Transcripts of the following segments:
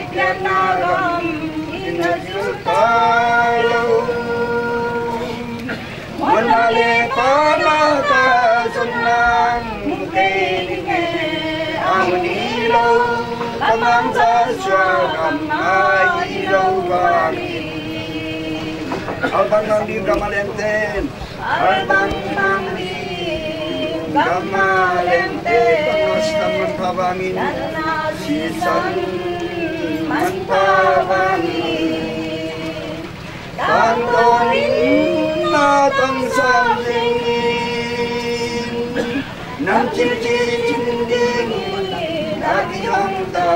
Ikanagam inajutalo Manale panaka sunang mukelinge amunilo Tamang saswagam mahilo wali Albang nang di gamalenten Albang nang di gamalenten Tanaskan manpabangin Sisan manpabangin Kantonin natang sangling Nang cicicinding Nagihang ta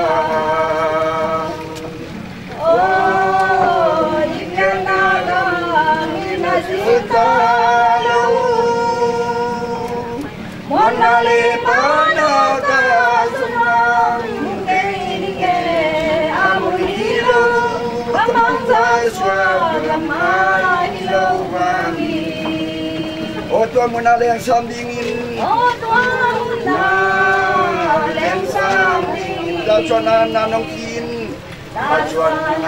Oh, ikanagam inajutalo Monale panaka sunang mukelinge amunilo Pamangsa swagam mahilo wangi O Tuhan monale yang samdingin O Tuhan monale yang samdingin Dacuanan nanongkin Dacuanan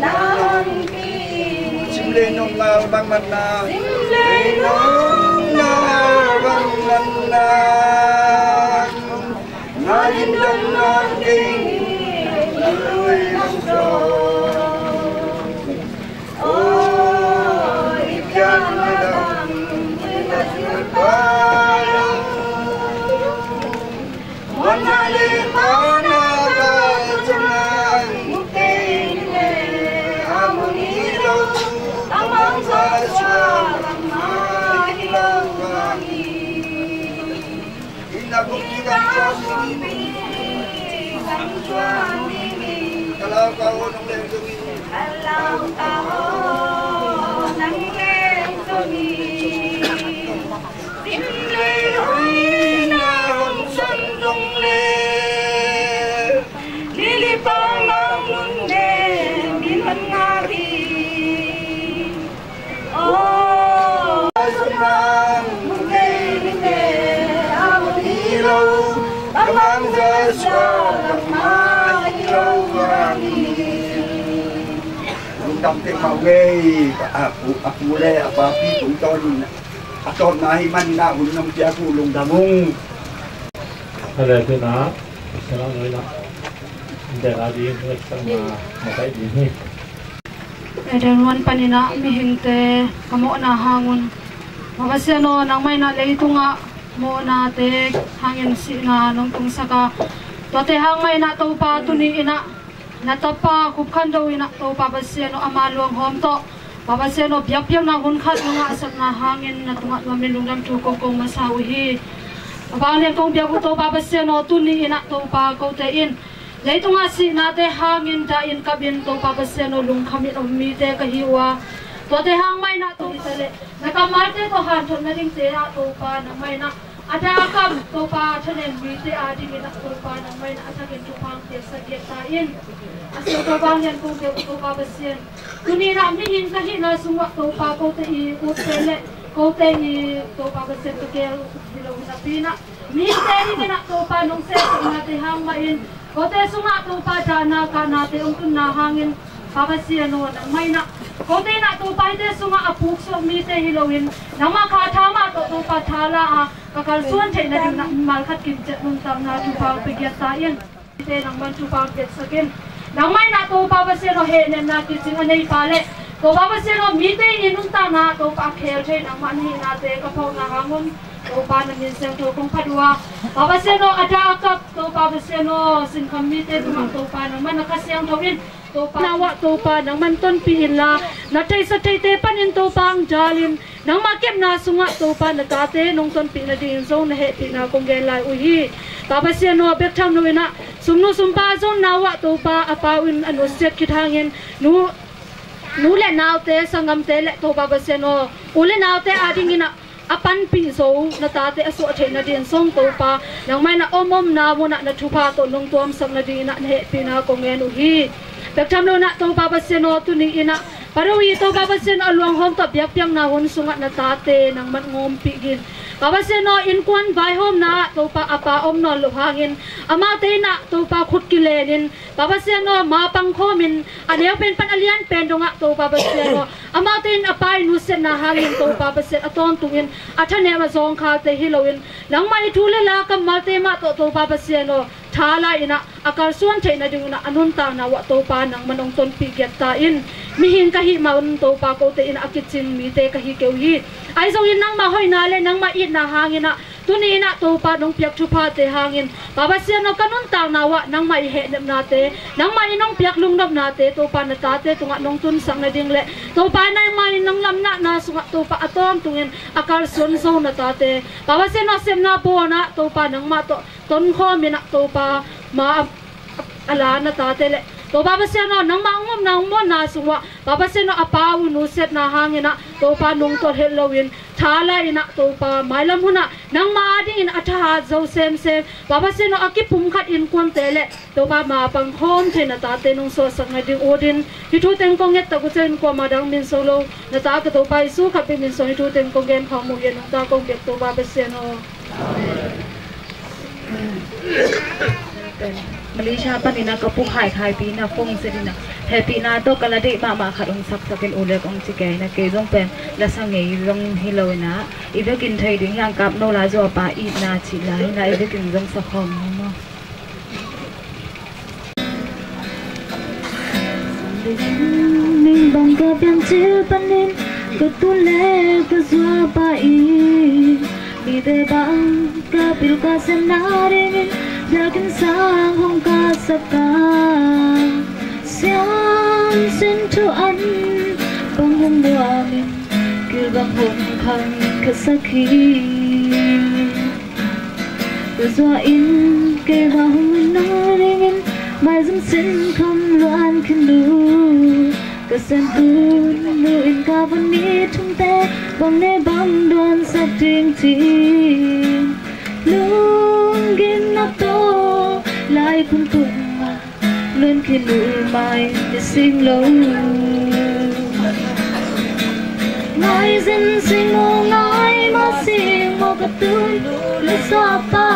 nanongkin Simlenong albang mana Simlenong albang mana Nalindang nangking Luwi muso Oh ikanagam inajutalo Monale panaka sunang mukelinge amunilo Tamang saswagam mahilo wangi Inagumikang suami Kalau kau nang lengsungi Kalau kau nang lengsungi Timle huina hon sandong le Lilipang mangunde Minhan ngari Oh Sunang mukelinge amunilo Tamang saswagam mahilo wangi Lundang te maway Aku muli apapi Punton Aton mahiman na Unang tiyaku lungdamong Ada itu nak Sekarang ni nak Hindi lagi Sama makai ini Edanuan panina mihingte Kamo na hangun Mabasya no Nang may nalaito nga Mo na te hangin si na nung tung saka Tote hang may na to pa tuni ina Natapa kupkan daw ina to Babasya no amaluang hom to Babasya no biap-biap na hunkat Nga asap na hangin Na tungat mamilungdam tukong kong masawihi Abangin kong biap to Babasya no tuni ina to pa kautein Laito nga si nate hangin dain kabin to Babasya no lung kamit o mite kahiwa Tote hang may na to itali Nakamarte to hanton na ring tera to pa na may na Ada akam to pa chanen mite adi ina to pa na may na asakin to pang tesa getain Asyo to bangyan kong biap to Babasya Kuni na mihin kahi na sumwa to pa kote i utele Kote i to Babasya to kaya bilaw na pina Mite rin na to pa nung seto nate hang main Kote sunga to pa dana ka nate ungkun na hangin Babasya no na may na Kote na to pa ite sunga apukso mite hilawin Nang makatama to pa thala kakalsuan chay na din na malkat kimchat nung tam na tupang pigyatain Ite nang man tupang pitsakin Nang may na to Babasya no henen na kitsing anay pale To Babasya no mite inung tana to pa akhel chay nang manhi nate kapaw na hangun To pa na minsang to kong padua Babasya no ada akap to Babasya no sinkam mite tumang to pa naman nakasiyang tawin Nawa to pa nang manton pila natay sa tayte panin to pa ang jalin nang makim na sunga to pa nagate nung ton pila din so na hepi na kong gelay uhi Babasya no bektam no ina sumno sumpa zon nawa to pa apawin ano set kitangin nu nule naute sangam tele to Babasya no ule naute ading ina apan piso natate aso atay na din song to pa nang may na omom na mo na natupa to nung tuam sang na din na hepi na kong uhi Pagkamlo na to Babasya no tuni ina Parawi to Babasya no aluang hom to biyak-biyak na hon sungat na tate nang man ngompigin Baba se no in kwan vai hom na to pa apa om no lo hangin ama te na to pa khut kilenin Baba se no ma pang khomin aneu pen pan alian pen donga to Baba se no ama ten apai nu se na hangin to Baba se aton tungin athane ma zong kha te hiloin langmai thule la kam mal te ma to Baba se no thala ina akar suan thaina dinguna anun ta na wa to pa nang manong ton pi get ta in mi hin ka hi maun to pa ko te in akichin mi te ka hi keu hi ai zong in nang ma hoi na le nang ma it na hangina tuni na to pa nong piak thu pha te hangin Baba se no kanun ta na wa nang ma he nem na te nang ma inong piak lung nop na te to pa na ta te tunga nong tun sang na ding le to pa nai ma nang lam na sunga to pa atom tungin akar sun so na ta te Baba se no sem na po na to pa nang ma to ton kho mi na to pa ma ala na ta te le to Baba se no nang ma ngom nang mo na suwa Baba se no apa u nu set na hangina to pa nong to Halloween thala ina to pa mailam huna nang ma ding in atha zo sem Baba se no akipum khat in kon tele to pa ma pang khom thena ta te nong so sang ding odin hi thu teng kong et ta ku chen ko ma dang min solo na ta ka to pai su khat min so hi thu teng kong gen khom mu yen ta kong get to Baba se no Malaysia panina kapung hai pina fong sedina happy na to kalade mama kharong sak sakin ule kong chikai na ke jong pen la sangai rong hilona ibe kin thai ding yang kap no la jo pa I na chi lai na ibe kin jong sakhom mo ning bang ka pian chil panin ko tu le ko zwa pa I mi de bang ka pil ka senarin Yakin sang hong ka saka Sian sin to an Bang hong buamin Kil bang hong khang kasaki Kazwa in Kay ba hong naringin Mai dâm sin không loan kinh lu Kasan tu lu in ka van ni thung te Bang ne bang duan sa ting ting Lung gin na to Lai kun tung Luôn khi nụ mai Để sinh lâu Ngài dân sinh mô ngài Mà sinh mô cả tôi Lê xa pa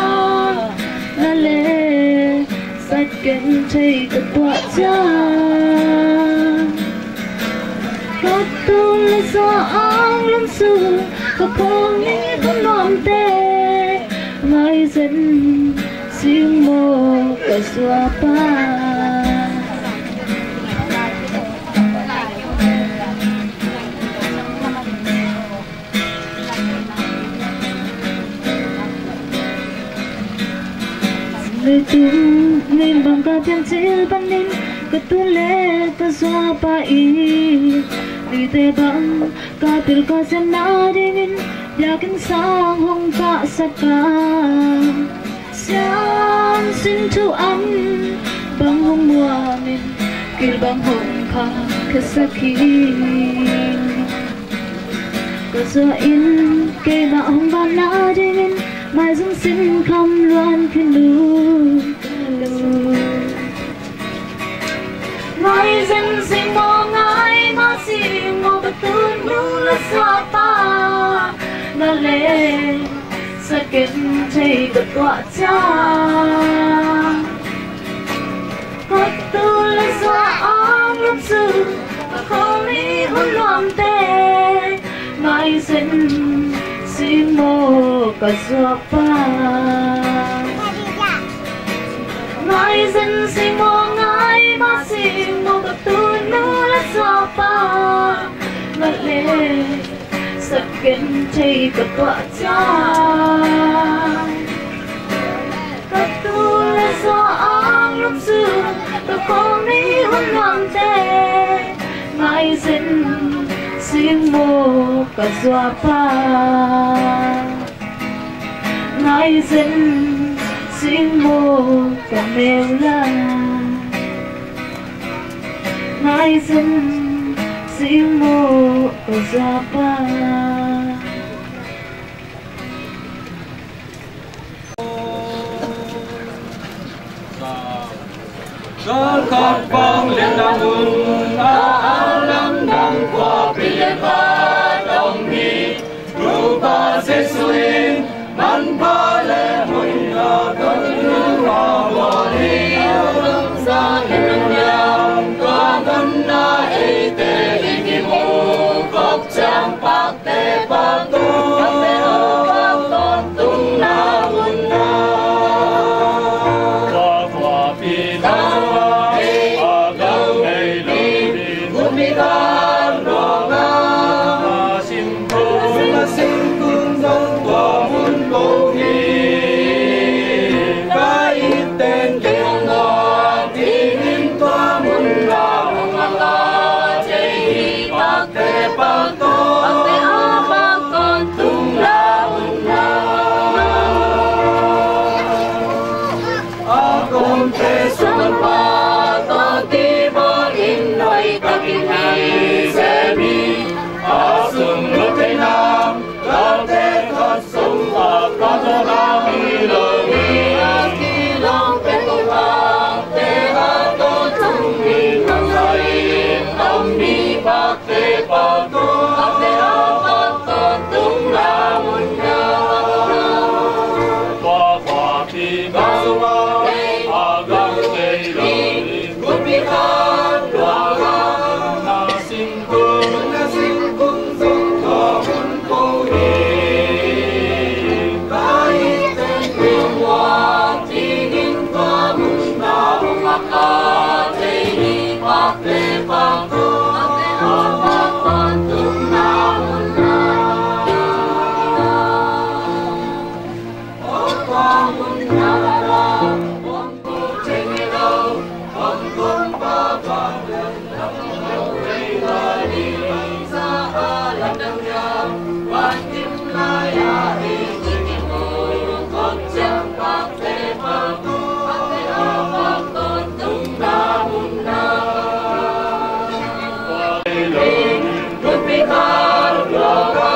Là lê Sát kênh thầy cả tọa cha Cả tôi lê xa áng lâm sư Cả không nghĩ không nòm tê Ngài dân sinh mô cả xóa pa Người tung nên bằng cả thiên chil ban ninh Cả tu lê cả xóa pa I Đi tê bằng cảtil cả sen na dingin Yakin sang hong ka saka Sian sin to an Bang hong muamin Kil bang hong ka kasaki Kazwa in Kay ba hong ba na dingin Mai dung sin kham loan kinh lu Ngài dân sinh mô ngài Mà sinh mô bà tuôn nu là xóa pa Là lê Sa kết thầy bật tọa cha Hạt tu là xóa áng lâm sư Và không ý hôn loạn tê Ngài dân sinh mô cả xóa pa Ngài dân sinh mô ngài Mà sinh mô bà tuôn nu là xóa pa Là lê Sát kênh thầy cả tọa cha Các tu là do áng lúc xưa Và không ý hôn loạn tê Ngài dân sinh mô cả doa pa Ngài dân sinh mô cả mèo la Ngài dân sinh mô cả doa pa Gió khát vang lên đàng hùng áo lắm đang qua bên ba đồng mi rupa se suy an ba le hoi na kan ma wa ni lam sa hen ya ka gan na e te ni mo kok chang pak te pa tu pa te o pa ton tung na un na wa wa pi na a gang nei lo ni mu mi ga ro ga sim kun dong wa mun ko hi kai ten ten wa ti nin tua mun la ma la che hi pa te pa to pa te a pa ton tung la un na a con te suan pa to ti bo in noi ka ki hi se mi a sung lo te nam la te ka sung a ka to na mi lo mi a ki long te ko la te a to tung mi ka sai tam mi pa te pa to a te a pa to tung la mun na pa pa ti ga wa a ga te lo ni ku pi ka wa ga na sing kun song ka mun ko ni kai ten pi wa ti nin ka mun na ma ka te ni pa te pa to a te a pa to tung na mun na o pa mun na la on ko che ni lo on kun pa pa la re la ni sa a la dang ya wan tim la ya e ni mo kok chang pa te pa to pa te a pa to tung na mun na kun pi ka lo ga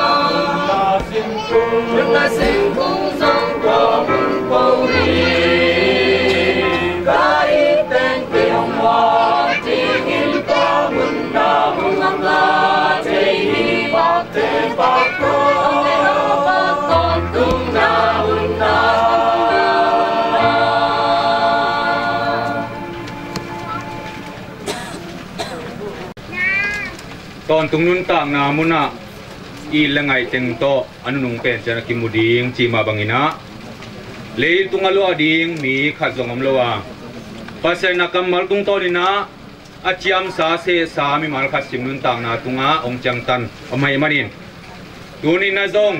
na sing kung song ko mun ko ni kai ten pi ong wa ti ngin ka mun na mun ang la te hi pa te pa to te a pa to tung na mun naตอนตรงนู้นต่างนามุนะอีละไงเต็งโตอนุนงเป็นจนกิมุดิงจีมาบังอินะเลยตุงอลัวดิงมีขัดสงอมลัวภาษานักมัลตุงโตนินะอาจยามสาเสสามีมัลขัดสิมนุนต่างนาตุงอาองจังตันอมัยมันินตูนินะจง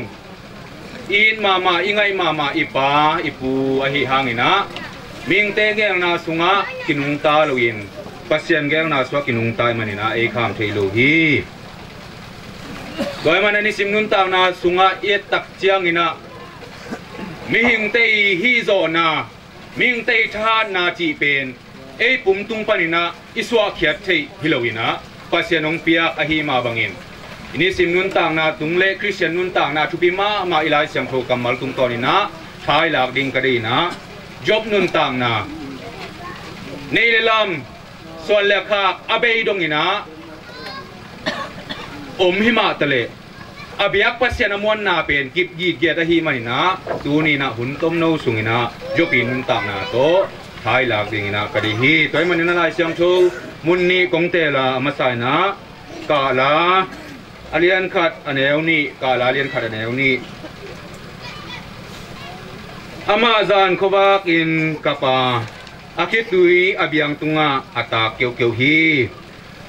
อินมาอิงไงมาอิปาอิปูอหิหางอินะมิงเตเกลนาสุงะกินุงตาลุอินปัสยันเกลนาสวกินุงตายมันินะเอคามเทโลฮีโดยมันนิสิมนุนต่างนาสุงะเอตักเจียงอินะมิหิงเตฮีโซนามิงเตทานนาจีเป็นปุ่มตุงปานินะอิสวะเขียดเทฮิโลวินะปัสยันองเปียอหิมาบังอินอินิสิมนุนต่างนาตุงเลคริสเตียนนุนต่างนาทุปิมาอิลายเสียงโทกัมมัลตุงตอนินะทายหลักดิงกระดีนะจบนุนต่างนาในเลลำส่วนเลขาอเบยดงอินะหิมาตะเลอเบียกปัสยานมวนนาเป็นกิบยีดเกียรติมานินะตูนีนะหุ่นต้มโนสุงินะจบอินนุนต่างนาโตทายหลักดิงอินะกระดีฮีตัวมันนั่นลายเสียงโทมุนนี่กงเตลามาใส่นะกาลาอเลียนขัดอันเอวนี่กาลาเลียนขัดอันเอวนี่อามาจานขบักอินกะปาอาคิตุยอเบียงตุงะอัตาเกียวฮี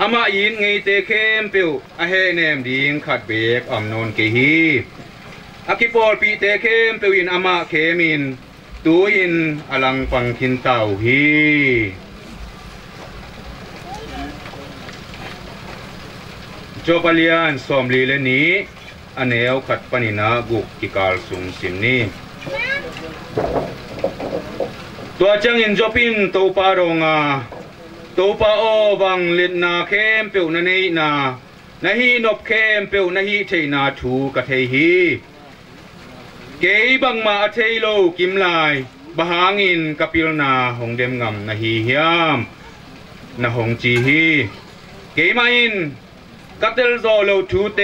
อามาอินไงเตเข้มเปียวอาเฮเนมดิงขัดเบกอัมนนเกฮีอาคิปอลปีเตเข้มเปียวอินอามาเคมินตูอินอลังปังคินเต่าฮีโจปเลียนสอมลีเลนี้อันเอวขัดปนินาบุกกิกาลสุงสิมนี้ตัวจังอินจบินตัวปาโรงาตัวปาโอบังเล็ดนาเข้มเปียวนาเนนาฮีนบเข้มเปียวนาฮีเทนาทูกะเทฮีเกยบังมาเทโลกิมลายบะหางินกะปิลนาหงเดมงำนาฮีเฮียมนาหงจีฮีเกยมาอินกัตเตลโซโลทูเต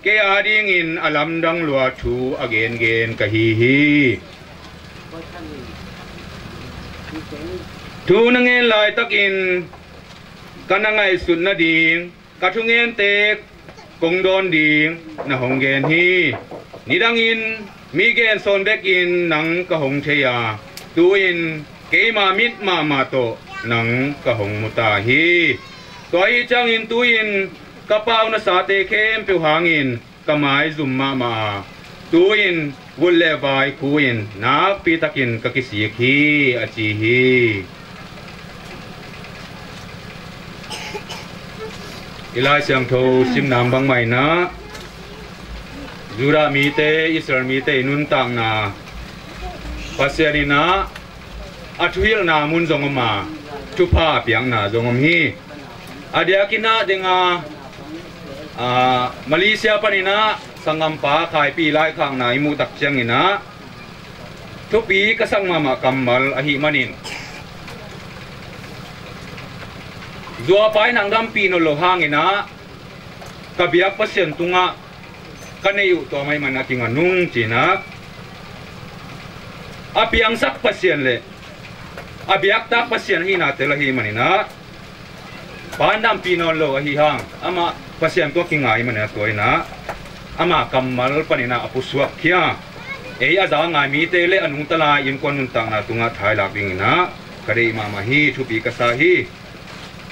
ke ading in alam dang lua thu again gen ka hi thu nangen lai takin kanangai sun na ding kathungen te kong don ding na hong gen hi nidangin mi gen son bek in nang ka hong theya tu in ke ma mit ma to nang ka hong muta hi toy chang in tu in kapau na sa te kem pe hangin kamai zum ma tu in vul le vai ku in na pi takin ka kisi hi achi hi ilai siang tho sim nam bang mai na jura mi te Israel mi te nun tang na pasiani na athuil na mun zong ma tu pa piang na zong hi adia kina denga Malaysia panina sangam pa khai pi lai khang na imu tak chiang ina tu pi ka sang mama kamal ahi manin zua pai nang dam pi no lo hang ina kabiak pasien tunga kaneu to mai man aking anung china apiang sak pasien le abiak tak pasien hi na telahi manina pandam pi no lo ahi hang ama pasien to kingai man atoi na ama kamal panina apuswak khia ei aza ngai mi te le anung tala in kon nun tang na tunga thai lak ding na kare mama hi thupi ka sa hi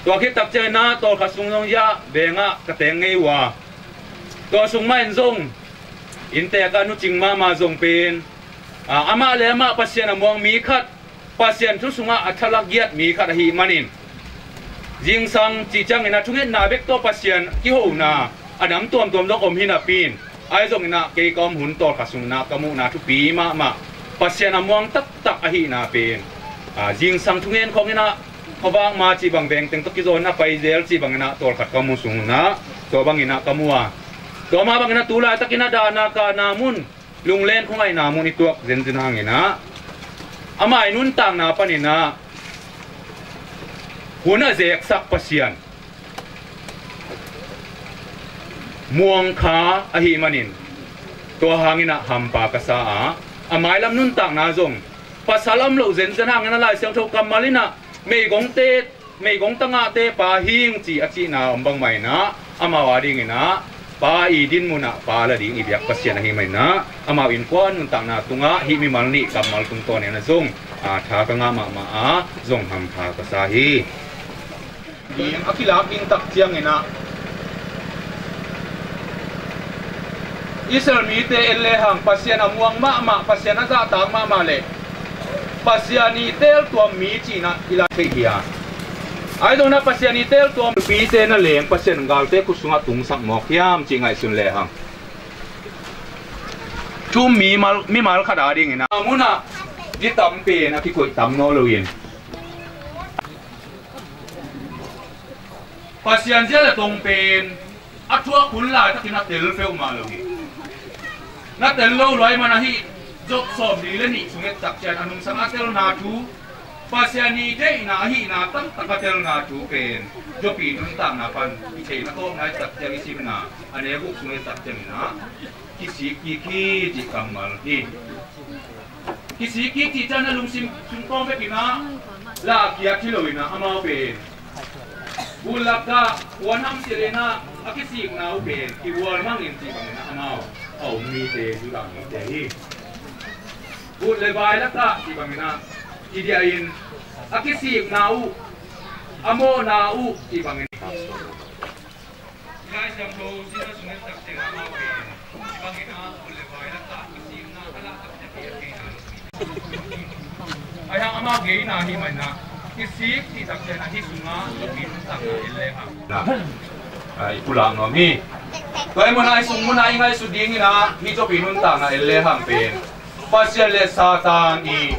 to khi tak che na to khasung nong ya benga ka teng ngei wa to sung ma en zong in te ka nu ching ma zong pen ama le ma pasien among mi khat pasien thu sunga athalak giat mi khat hi manin jing sang chi chang ina thunget na bek to pasien ki ho na anam tom dok om hina pin ai zong ina ke kom hun to khasung na kamu na thu pi ma pasien among tak ahi na pen jing sang thungen khong ina khawang ma chi bang beng teng to ki zon na pai zel chi bang ina tol khat kamu sung na to bang ina kamua to ma bang ina tula takina dana ka namun lunglen khongai namun ituak zen hang ina amai nun tang na panina huna zek sak pasian muang kha ahi manin to hangina hampa ka sa amai lam nun tang na zong pasalam lo zen hang ina lai siang tho kamalina mei gong tanga te pa hing chi achi na ombang mai na amawa ding ina pa i din muna pa la ding ibyak pasien hi mai na amaw in kon nun tang na tunga hi mi malni kamal tung to ne na zong tha ka nga ma zong ham tha ka sa hi ding akila king tak chiang ina Israel mi te elle hang pasien amuang ma pasien aza tang ma le pasiani tel tuam mi china ila thia ai do na pasiani tel tuam pi te na leng pasien gal te kusunga tung sak mo khiam chi ngai sun le hang chu mi mal khada ding ina amuna di tam pe na ki koi tam no loin pasian jela tong pen athua kun la takina tel feu ma lo hi na tel lo loi mana hi jok som di le ni sunget tak chen anung sang atel na thu pasiani te na hi na tam takatel na thu pen jo pi nun tang na pan i chei na ko ngai tak chen sim na ane bu sunget tak chen na kisi ki ji kamal hi kisi ki ti chan na lung sim sung ko be pina la kia kiloina amao pen bulaka wanam sirena akisi na pen ki wal mang in ti bang na amao au mi te du dang mi te hi bút lấy bài lắc ta thì bằng na thì dia in akisi nau amo nau thì bằng na guys yang mau sini sungai tak tengah mau ke bằng na bút lấy bài lắc ta akisi na ala tak tengah ke ayang ama gay na hi man na kisi thì tak tengah hi sunga lebih tak ile ha ai pulang no mi toy mo na isung mo na ingai suding ina hi jo pinun ta na ile hang pen pasien le satan i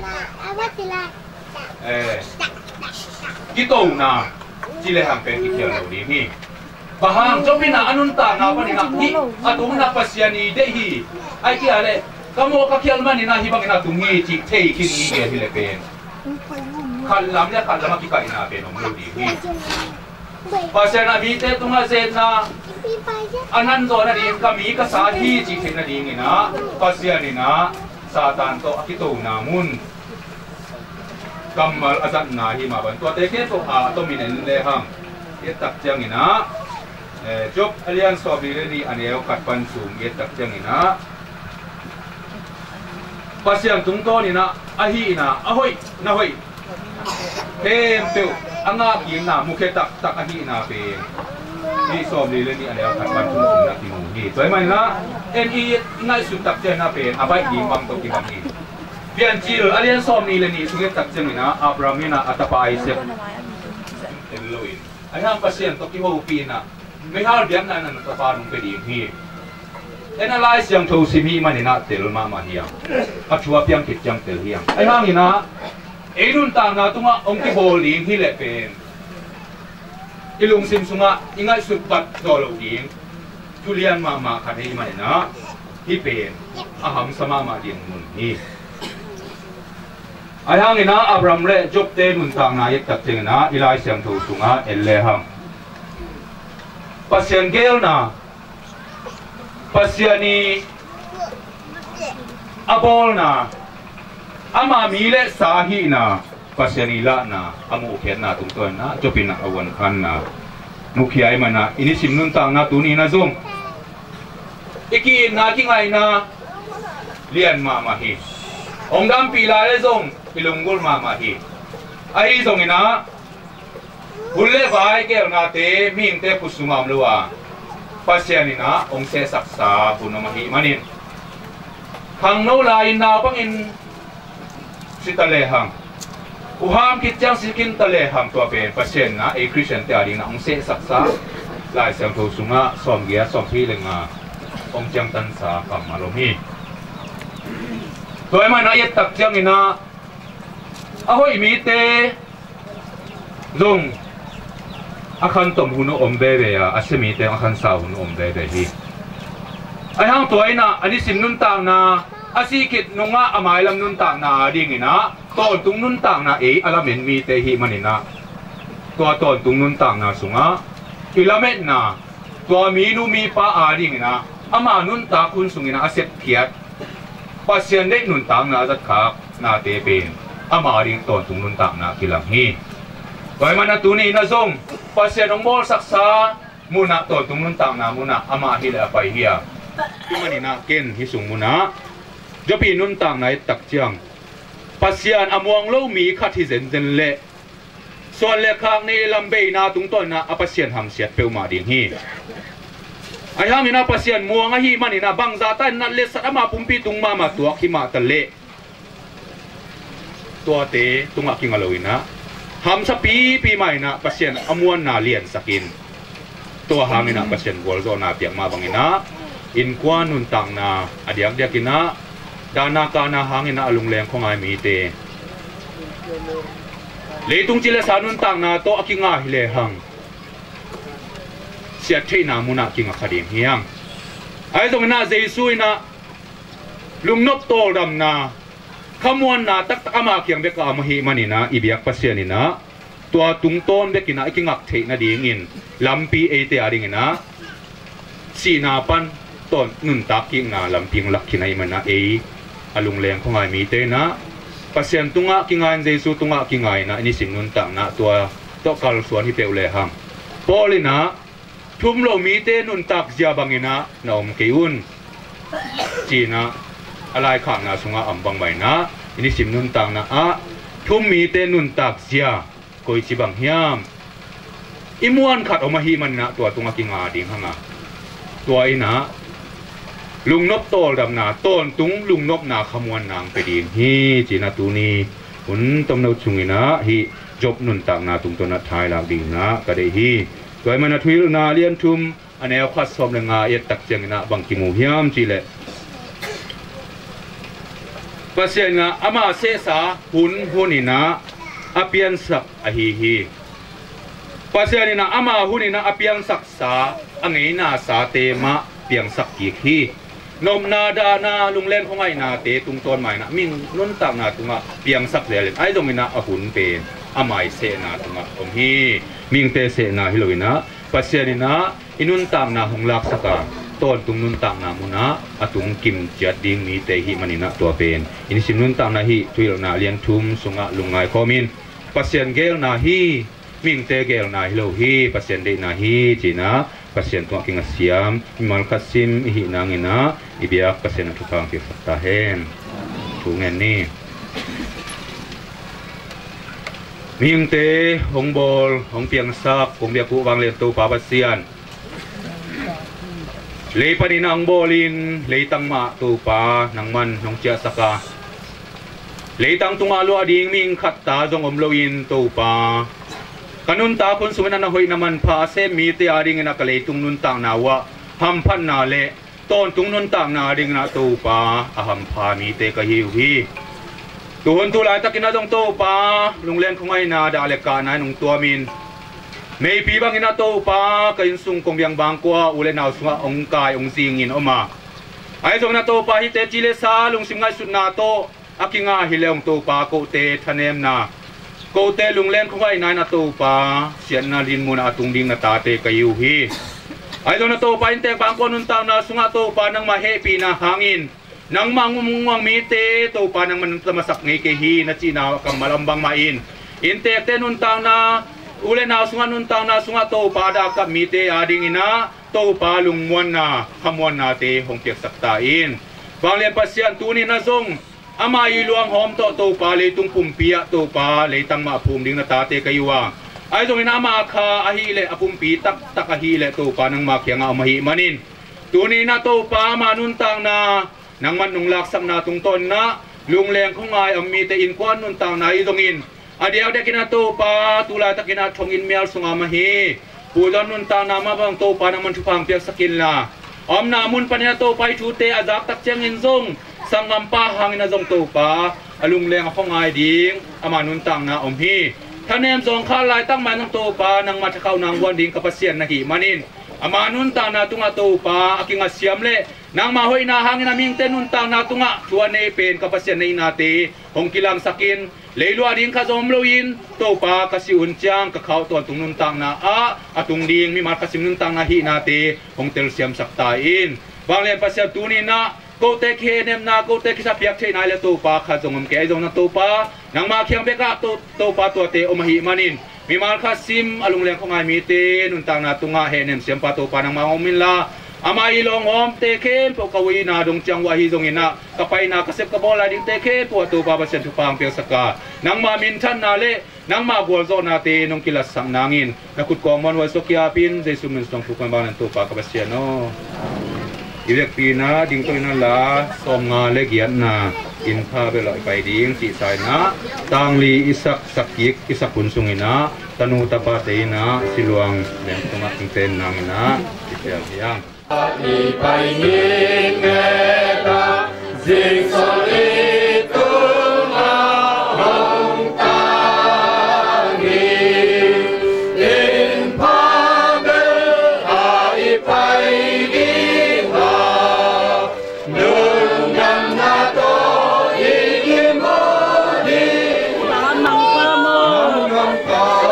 gitu na chile hampen ikian lo di ni bahang jo pina anun ta na pa ni na hi atung na pasien i de hi ai ki ale kamo ka kial man ni na hi bang na tung hi chi thei kin ni ge hi le pen khal lam le khal lam ki ka ina pe no lo di hi pasien na mi te tunga zen na anan zo na din kami kasahi jikin na din ina pasien ina satan to akito namun kamal azat na hi maban to te ke to a to minen le ham ye tak jang ina job alliance of ni aneo katpan sum ye tak jang ina pasien tung to ni na ahi ina ahoi na hoi hem tu anga ki na mukhe tak tak ahi na pe ni som li le ni aneo katpan sum na ki mu ni toy mai na ni ngai su tak je na pe abai ki bang to ki bang ni pian chil alien som ni le ni su tak je ni na abramina atapa ai se eloin ai ham pasien to ki ho pi naไม่หาเดียนนั่นตะปานุไปดีฮีเอ็นอะไรเสียงโทสิมีมันนี่นะเตลมาเฮียงอัชัวเปียงคิดจังเตลเฮียงไอ้ห้างนี่นะไอ้รุ่นต่างนะตรงอ่ะองค์ที่โบลิงที่เละเป็นอีลุงซิมซุงอ่ะยังไงสุดปัดโดลดิงทุเรียนมาขัดให้มันนะที่เป็นอาหารสมามาเดียงมุนนี่ไอ้ห้างนี่นะอับรามเล่จบเตรุ่นต่างนะยักตัดเจงนะอีไลเสียงโทซุงอ่ะเอลเล่ฮัมpasien gel na pasien ni abol na ama mile sahi na pasien ila na amu khet na tung ton na chopin na awan khan na mukhiai mana ini simnun tang na tuni na zong iki na ki ngai na lian ma hi ongdam pila le zong ilungul ma hi ai zong ina bulle vai ke na te min te pusumam luwa pasien ina ong se saksa puno mahi manin khang no lai na pangin sitale hang uham kitjang sikin tale hang to pen pasien na e christian te ari na ong se saksa lai sang to sunga som gia som thi lenga ong jang tan sa kam malomi toy ma na yet tak jang ina ahoi mi te zong akan tom huno ombebe ya asemi te akan sa huno ombebe hi ai hang toy na ani sim nun tang na asikit nunga amai lam nun tang na ding ina ton tung nun tang na e alamen mi te hi manina to ton tung nun tang na sunga ilamet na to mi nu mi pa a ding ina ama nun ta kun sungina aset khiat pasien de nun tang na zat khak na te pen ama ring ton tung nun tang na kilang hi toy man na tuni na zong pasien ong mol saksa muna to tung nun tang na muna ama hila pai hiya manina ken hi sung muna jopi nun tang na tak chiang pasien amuang lo mi khat hi zen zen le son le khang ni lambe na tung ton na apasien ham siat peu ma ding hi ai ham ina pasien muang a hi manina bang za tan na le sat ama pumpi tung ma ma tuak hi ma ta le to te tunga king alowina ham sa pi mai na pasien amuan na lian sakin to hangina pasien gol zo na piak ma bangina in kwa nun tang na adiak diakina dana ka na hangina alung leng khongai mi te leitung chile sa nun tang na to akinga hile hang sia theina muna kinga khadim hiang ai zong na jesuina lungnop tol dam na kamuan na tak ama kyang beka amahi manina ibiak pasianina tua tungton bekina ikingak theina dingin lampi ate aringina sinapan ton nun taking na lamping lakinai mana e alung leng khongai mi te na pasian tunga kingan jesu tunga kingai na ini simnun tang na tua to kal suan hi peule hang polina thumlo mi te nun tak zia bangina na keun china alai khang na sunga ambang bai na ini sim nun tang na a thum mi te nun tak sia koi chi bang hiam imuan khat oma hi man na tua tunga kinga ding hanga tua ina lungnop tol dam na ton tung lungnop na khamuan nang pe ding hi china tu ni un tom no chungina hi job nun tang na tung to na thai la ding na ka de hi toy man na thuil na lian thum anel khat som lenga yet tak chang na bang ki mu hiam chi le pasien nga ama se sa hunina apian sak ahi pasien ina ama hunina apian sak sa angina sa tema piang sak ki hi nom na da na lunglen khongai na te tung ton mai na ming nun tak na tunga piang sak le ai dong ina a hun pe amai se na tunga om hi ming te se na hiloina pasianina inun tam na honglak saka ton tung nun tam na muna atung kim chat ding mi te hi manina to pen in sim nun tam na hi tuil na lian thum sunga lungai khomin pasian gel na hi ming te gel na hilo hi pasian de na hi china pasian tu aking asiam mal kasim hi nangina ibiak pasian tukang ki fakta hen tungen ni ming te hong bol hong piang sak hong bia ku wang le tu pa pasian le panina ang bolin le tang ma tu pa nang man nong chia saka le tang tunga lu ading ming khat ta jong om loin tu pa kanun ta pun sumena na hoi naman pa se mi te ading na kale tung nun tang na wa ham phan na le ton tung nun tang na ading na tu pa aham pha mi te ka hiu hi tuhon tu lai takina dong tu pa lunglen khongai na da le ka na nung tua min mei pi bang ina to pa kain sung kong biang bang kwa ule naw sunga ong kai ong sing in oma ai jong na to pa hi te chile sa lung sim ngai sut na to akinga hi leong to pa ko te thanem na ko te lung len khwai nai na to pa sian na lin mun atung ding na ta te kayu hi ai jong na to pa in te bang ko nun ta na sunga to pa nang ma happy na hangin nang mangumungwang mi te to pa nang man tamasak ngai ke hi na china kang malambang main in te nun ta na ule na sunga nun tang na sunga to pa da ka mi te ading ina to pa lung muan na khamwan na te hong piak sakta in banglen pasian tunin na zong ama iluang hom to pa le tung pumpia to pa le tang ma phum ding na ta te kayuwa ai zong ina ma kha a hi le apumpi tak a hi le to pa nang ma khyanga ma hi manin tunin na to pa ma nun tang na nang man nung lak sam na tung ton na lung leng khongai am mi te in kwan nun tang na i zong in adiaw de kina to pa tula ta kina thongin mial sunga ma hi pulan nun ta na ma bang to pa na man thupang piak sakin la om na mun pa na to pa thu te azak tak cheng in zong sangam pa hang na zong to pa alung leng khongai ding ama nun tang na om hi thanem zong kha lai tang man to pa nang ma thakau nang wan ding kapasian na hi manin ama nun tang na tunga to pa akinga siam le nang ma hoi na hangin na ming te nun tang na tunga chuan ne pen kapasian nei na te hong kilang sakin leilu ading kha zom loin to pa kasi unchang ka khau ton tung nun tang na a atung ding mi mar kasim nun tang na hi na te hong tel siam sakta in banglen pasya tuni na ko te khe nem na ko te kisa piak the na le to pa kha zongam ke zong na to pa nang ma khyang beka to pa to te o mahi manin mi mar kasim alung leng khongai mi te nun tang na tunga he nem siam pa to pa nang ma omin la ama ilong om te khem po kawi na dong chang wa hi zong ina kapai na kasep ka bola ding te khe po to ba sen tu pang pe saka nang ma min than na le nang ma gol zo na te nong kilas sang nangin nakut ko mon wa sokya pin jesu min song fu kan ba nan to pa ka basya no ilek pi na ding to na la som nga le giat na in pha be loi pai ding ti sai na tang li isak sakik isak kun sung ina tanu ta pa te na siluang len tuma ten nang na ti yang Đi bay nghiêng nghe ta dinh solitum hồng ta nghi in pande ai bay đi ha nương nhằm na to in mô đi nam pa mô nam pa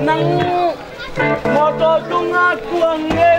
nang moto tunga tuang